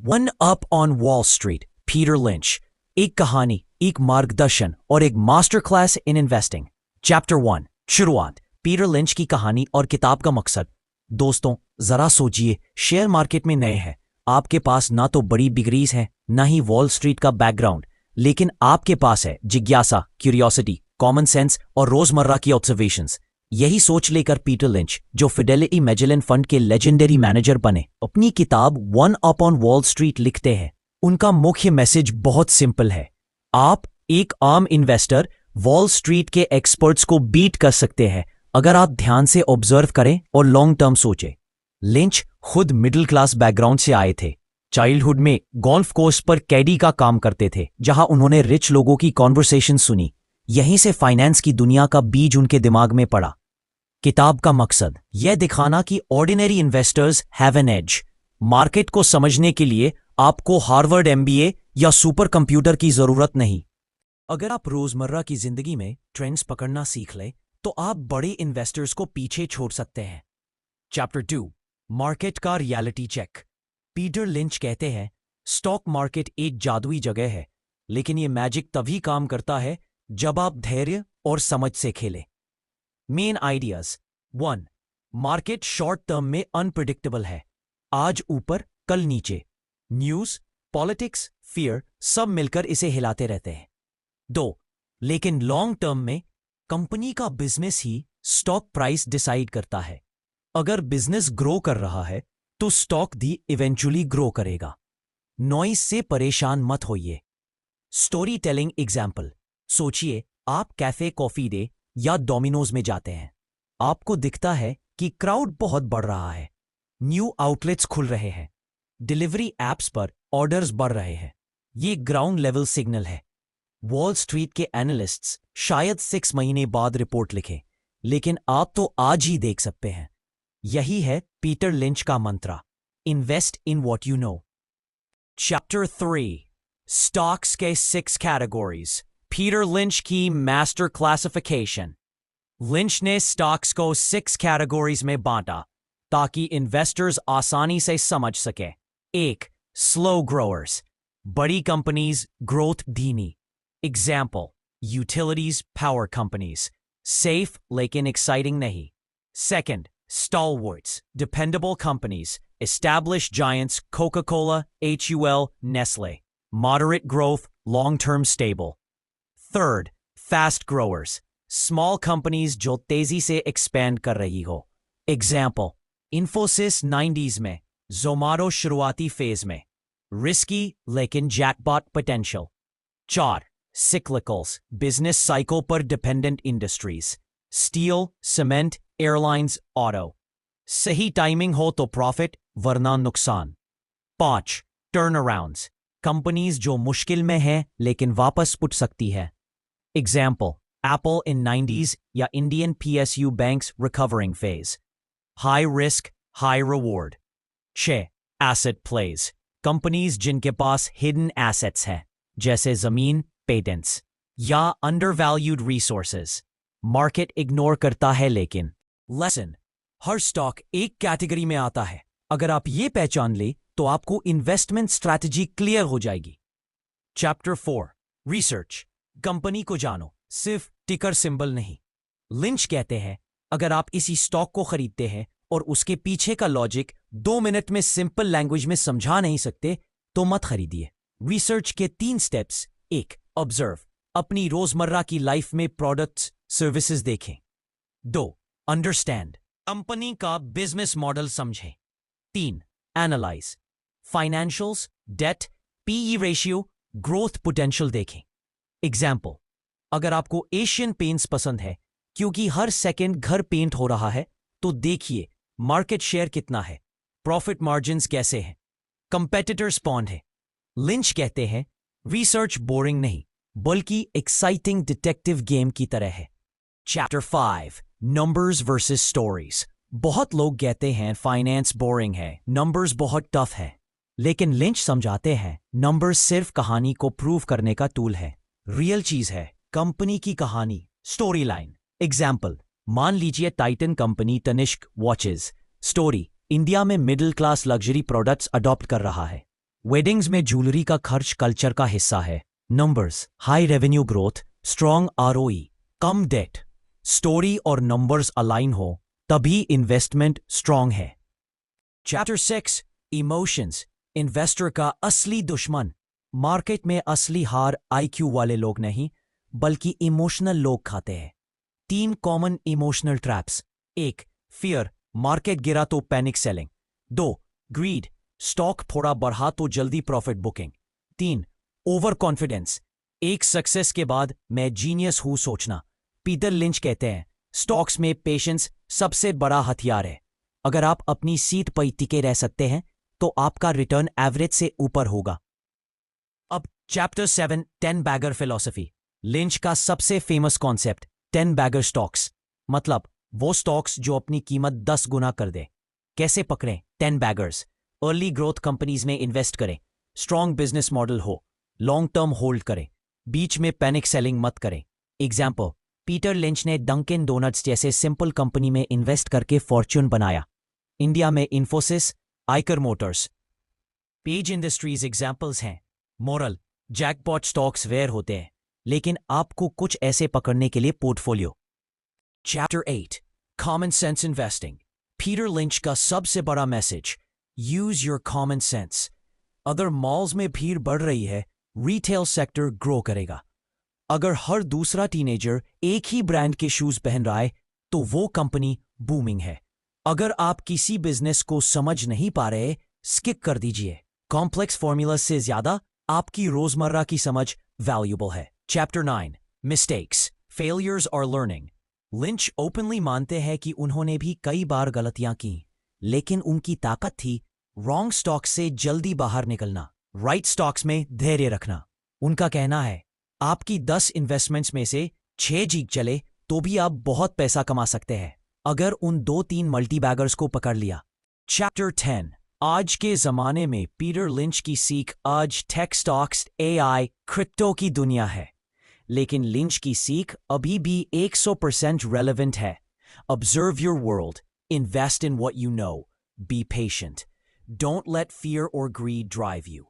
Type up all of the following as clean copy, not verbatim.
One up on wall street, Peter lynch. एक कहानी, एक मार्गदर्शन और एक master class in investing. Chapter 1, शुरुआत। पीटर लिंच की कहानी और किताब का मकसद। दोस्तों, जरा सोचिए, शेयर मार्केट में नए हैं, आपके पास ना तो बड़ी डिग्रीज है, ना ही वॉल स्ट्रीट का बैकग्राउंड, लेकिन आपके पास है जिज्ञासा, क्यूरियोसिटी, कॉमन सेंस और रोजमर्रा की ऑब्जर्वेशंस। यही सोच लेकर पीटर लिंच, जो फिडेलिटी मैजेलन फंड के लेजेंडरी मैनेजर बने, अपनी किताब one up on wall street लिखते हैं। उनका मुख्य मैसेज बहुत सिंपल है। आप, एक आम इन्वेस्टर, वॉल स्ट्रीट के एक्सपर्ट्स को बीट कर सकते हैं अगर आप ध्यान से ऑब्जर्व करें और लॉन्ग टर्म सोचें। लिंच खुद मिडिल क्लास बैकग्राउंड से आए थे। चाइल्डहुड में गोल्फ कोर्स पर कैडी का काम करते थे, जहां उन्होंने रिच लोगों की कॉन्वर्सेशन सुनी। यहीं से फाइनेंस की दुनिया का बीज उनके दिमाग में पड़ा। किताब का मकसद यह दिखाना कि ordinary investors have an edge. Market को समझने के लिए आपको हार्वर्ड एमबीए या सुपर कंप्यूटर की जरूरत नहीं। अगर आप रोजमर्रा की जिंदगी में ट्रेंड्स पकड़ना सीख लें, तो आप बड़े इन्वेस्टर्स को पीछे छोड़ सकते हैं। चैप्टर 2, मार्केट का रियलिटी चेक। पीटर लिंच कहते हैं, स्टॉक मार्केट एक जादुई जगह है, लेकिन यह मैजिक तभी काम करता है जब आप धैर्य और समझ से खेलें। Main ideas. 1, market short term में अनप्रिडिक्टेबल है, आज ऊपर कल नीचे। न्यूज, पॉलिटिक्स, फियर सब मिलकर इसे हिलाते रहते हैं। 2, लेकिन लॉन्ग टर्म में कंपनी का बिजनेस ही स्टॉक प्राइस डिसाइड करता है। अगर बिजनेस ग्रो कर रहा है तो स्टॉक भी इवेंचुअली ग्रो करेगा। नॉइज से परेशान मत होइए। Story telling example. सोचिए, आप कैफे, कॉफी डे या डोमिनोज में जाते हैं। आपको दिखता है कि क्राउड बहुत बढ़ रहा है, न्यू आउटलेट्स खुल रहे हैं, डिलीवरी एप्स पर ऑर्डर्स बढ़ रहे हैं। ये ग्राउंड लेवल सिग्नल है। वॉल स्ट्रीट के एनालिस्ट्स शायद 6 महीने बाद रिपोर्ट लिखें, लेकिन आप तो आज ही देख सकते हैं। यही है पीटर लिंच का मंत्रा, invest in what you know. Chapter 3, stocks के 6 कैटेगरीज। पीटर लिंच की मास्टर क्लासिफिकेशन। लिंच ने स्टॉक्स को 6 कैटेगरीज में बांटा ताकि इन्वेस्टर्स आसानी से समझ सके। 1, स्लो ग्रोअर्स, बड़ी कंपनीज, ग्रोथ धीमी। Example, utilities, power companies, safe लेकिन एक्साइटिंग नहीं। 2nd, stalwarts, dependable companies, established giants, Coca Cola, HUL, Nestle, moderate growth, long term stable. 3rd, fast growers, small companies जो तेजी से एक्सपैंड कर रही हो। एग्जाम्पल, इन्फोसिस 90s में, जोमाटो शुरुआती फेज में, रिस्की लेकिन jackpot potential. 4, cyclicals, business cycle पर dependent industries, steel, cement, airlines, auto. सही टाइमिंग हो तो प्रॉफिट, वरना नुकसान। 5, टर्नअराउंड्स, कंपनीज जो मुश्किल में है लेकिन वापस उठ सकती है। एग्जाम्पल, एप्पल इन 90s या Indian PSU banks recovering phase. High risk, high reward. 6, asset pledge, companies जिनके पास हिडन एसेट्स हैं, जैसे जमीन, पेटेंट्स या अंडरवैल्यूड रिसोर्सेज। मार्केट इग्नोर करता है लेकिन। लेसन, हर स्टॉक एक कैटेगरी में आता है। अगर आप ये पहचान ले तो आपको इन्वेस्टमेंट स्ट्रैटेजी क्लियर हो जाएगी। चैप्टर 4, रिसर्च, कंपनी को जानो, सिर्फ टिकर सिंबल नहीं। लिंच कहते हैं, अगर आप इसी स्टॉक को खरीदते हैं और उसके पीछे का लॉजिक 2 मिनट में सिंपल लैंग्वेज में समझा नहीं सकते, तो मत खरीदिए। रिसर्च के 3 स्टेप्स। 1, ऑब्जर्व, अपनी रोजमर्रा की लाइफ में प्रोडक्ट्स, सर्विसेज देखें। 2, अंडरस्टैंड, कंपनी का बिजनेस मॉडल समझें। 3, analyse, financials, debt, PE ratio, growth potential देखें। एग्जाम्पल, अगर आपको एशियन पेंट्स पसंद है क्योंकि हर सेकंड घर पेंट हो रहा है, तो देखिए मार्केट शेयर कितना है, प्रॉफिट मार्जिन्स कैसे हैं, कंपेटिटर्स कौन है। लिंच कहते हैं, रिसर्च बोरिंग नहीं, बल्कि एक्साइटिंग डिटेक्टिव गेम की तरह है। Chapter 5, numbers versus stories. बहुत लोग कहते हैं फाइनेंस बोरिंग है, नंबर्स बहुत टफ है, लेकिन लिंच समझाते हैं, नंबर्स सिर्फ कहानी को प्रूव करने का टूल है। रियल चीज है कंपनी की कहानी, स्टोरी लाइन। एग्जाम्पल, मान लीजिए Titan company Tanishq watches. Story, India में middle class luxury products adopt कर रहा है। वेडिंग्स में ज्वेलरी का खर्च कल्चर का हिस्सा है। Numbers, high revenue growth, strong ROE, कम डेट, स्टोरी और नंबर्स अलाइन हो तभी इन्वेस्टमेंट स्ट्रॉन्ग है। चैप्टर 6, इमोशंस, इन्वेस्टर का असली दुश्मन। मार्केट में असली हार आईक्यू वाले लोग नहीं बल्कि इमोशनल लोग खाते हैं। 3 common emotional traps. 1, fear, market गिरा तो पैनिक सेलिंग। 2, ग्रीड, स्टॉक थोड़ा बढ़ा तो जल्दी प्रॉफिट बुकिंग। 3, ओवर कॉन्फिडेंस, एक सक्सेस के बाद मैं जीनियस हूं सोचना। पीटर लिंच कहते हैं स्टॉक्स में पेशेंस सबसे बड़ा हथियार है। अगर आप अपनी सीट पर टिके रह सकते हैं तो आपका रिटर्न एवरेज से ऊपर होगा। अब चैप्टर 7, 10 बैगर फिलॉसफी। लिंच का सबसे फेमस कॉन्सेप्ट 10 बैगर स्टॉक्स, मतलब वो स्टॉक्स जो अपनी कीमत 10 गुना कर दे। कैसे पकड़ें 10 बैगर्स? अर्ली ग्रोथ कंपनीज में इन्वेस्ट करें, स्ट्रॉन्ग बिजनेस मॉडल हो, लॉन्ग टर्म होल्ड करें, बीच में पैनिक सेलिंग मत करें। एग्जाम्पल, पीटर लिंच ने डंकिन डोनट्स जैसे सिंपल कंपनी में इन्वेस्ट करके फॉर्च्यून बनाया। इंडिया में Infosys, Eicher motors, Page industries examples हैं। मोरल, जैकपॉट स्टॉक्स रेयर होते हैं लेकिन आपको कुछ ऐसे पकड़ने के लिए portfolio. Chapter 8, common sense investing. Peter Lynch का सबसे बड़ा message, use your common sense. अगर मॉल्स में भीड़ बढ़ रही है, रिटेल सेक्टर ग्रो करेगा। अगर हर दूसरा टीनेजर एक ही ब्रांड के शूज पहन रहा है तो वो कंपनी बूमिंग है। अगर आप किसी बिजनेस को समझ नहीं पा रहे, स्किप कर दीजिए। कॉम्प्लेक्स फॉर्मूला से ज्यादा आपकी रोजमर्रा की समझ वैल्यूबल है। चैप्टर 9, मिस्टेक्स, फेलियर्स और लर्निंग। लिंच ओपनली मानते हैं कि उन्होंने भी कई बार गलतियां की, लेकिन उनकी ताकत थी रॉन्ग स्टॉक से जल्दी बाहर निकलना, राइट स्टॉक्स में धैर्य रखना। उनका कहना है आपकी 10 इन्वेस्टमेंट्स में से 6 जीत चले तो भी आप बहुत पैसा कमा सकते हैं अगर उन 2-3 मल्टीबैगर्स को पकड़ लिया। चैप्टर 10, आज के जमाने में पीटर लिंच की सीख। आज टेक स्टॉक्स, एआई, क्रिप्टो की दुनिया है, लेकिन लिंच की सीख अभी भी 100% रेलेवेंट है। Observe your world, invest in what you know, be patient, don't let fear और greed drive you.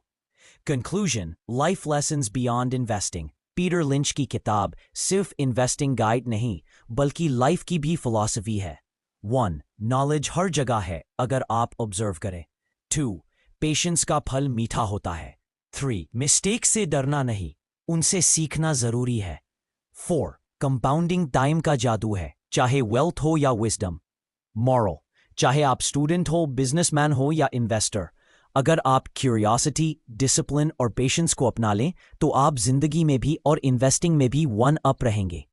Conclusion, life lessons beyond investing. Peter Lynch की किताब सिर्फ इन्वेस्टिंग गाइड नहीं बल्कि लाइफ की भी फिलॉसफी है। 1, नॉलेज हर जगह है अगर आप ऑब्जर्व करें। 2, पेशेंस का फल मीठा होता है। 3, मिस्टेक से डरना नहीं, उनसे सीखना जरूरी है। 4, कंपाउंडिंग टाइम का जादू है, चाहे वेल्थ हो या विजडम। मॉरल, चाहे आप स्टूडेंट हो, बिजनेसमैन हो या इन्वेस्टर, अगर आप क्यूरियोसिटी, डिसिप्लिन और पेशेंस को अपना लें तो आप जिंदगी में भी और इन्वेस्टिंग में भी 1 अप रहेंगे।